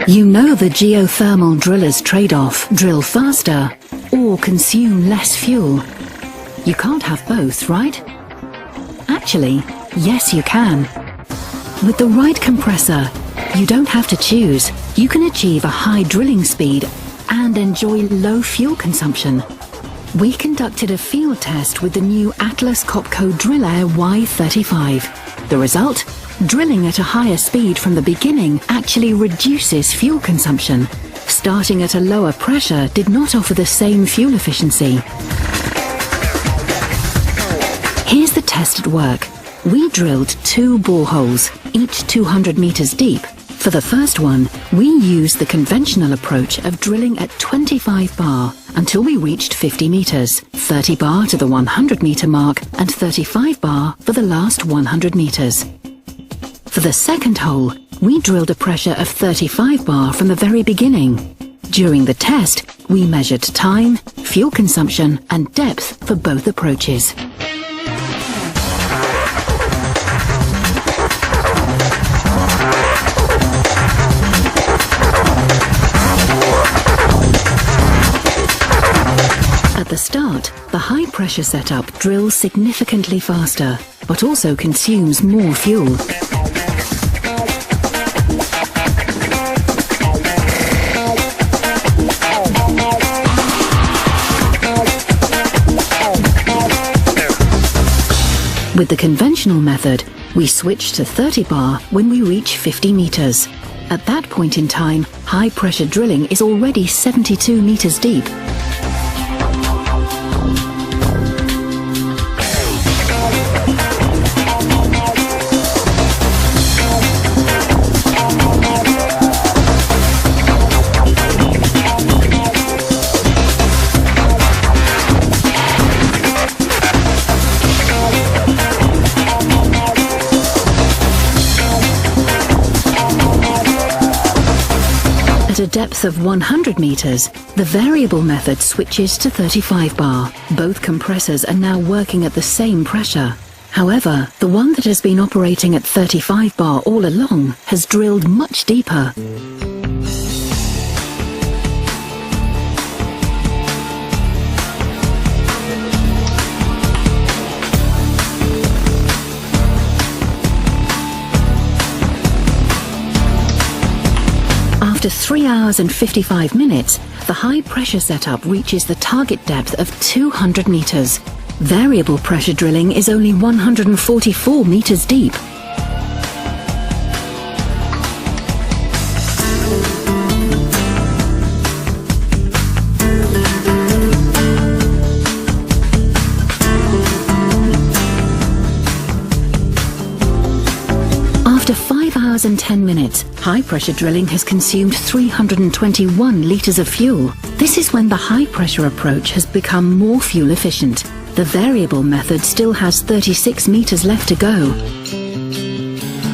You know the geothermal driller's trade-off: drill faster or consume less fuel. You can't have both, right? Actually, yes you can. With the right compressor, you don't have to choose. You can achieve a high drilling speed and enjoy low fuel consumption. We conducted a field test with the new Atraskopco Drillare Y35. The result? Drilling at a higher speed from the beginning actually reduces fuel consumption. Starting at a lower pressure did not offer the same fuel efficiency. Here's the test at work. We drilled 2 boreholes, each 200 meters deep. For the first one, we used the conventional approach of drilling at 25 bar until we reached 50 meters, 30 bar to the 100 meter mark and 35 bar for the last 100 meters. For the second hole, we drilled a pressure of 35 bar from the very beginning. During the test, we measured time, fuel consumption and depth for both approaches. At the start, the high-pressure setup drills significantly faster, but also consumes more fuel. With the conventional method, we switch to 30 bar when we reach 50 meters. At that point in time, high-pressure drilling is already 72 meters deep. At a depth of 100 meters, the variable method switches to 35 bar. Both compressors are now working at the same pressure. However, the one that has been operating at 35 bar all along has drilled much deeper. After 3 hours and 55 minutes, the high-pressure setup reaches the target depth of 200 meters. Variable pressure drilling is only 144 meters deep. After 5 hours and 10 minutes, high-pressure drilling has consumed 321 litres of fuel. This is when the high-pressure approach has become more fuel efficient. The variable method still has 36 metres left to go.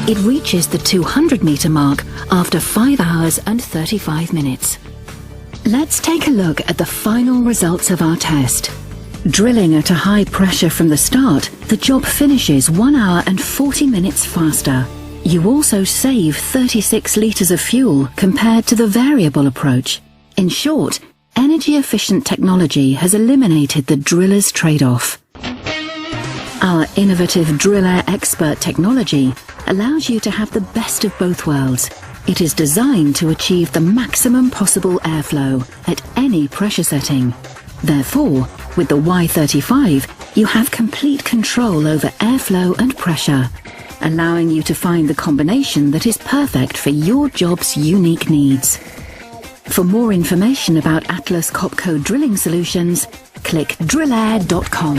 It reaches the 200-metre mark after 5 hours and 35 minutes. Let's take a look at the final results of our test. Drilling at a high pressure from the start, the job finishes 1 hour and 40 minutes faster. You also save 36 litres of fuel compared to the variable approach. In short, energy-efficient technology has eliminated the driller's trade-off. Our innovative DrillAir Expert technology allows you to have the best of both worlds. It is designed to achieve the maximum possible airflow at any pressure setting. Therefore, with the Y35, you have complete control over airflow and pressure, allowing you to find the combination that is perfect for your job's unique needs. For more information about Atraskopco drilling solutions, click drillare.com.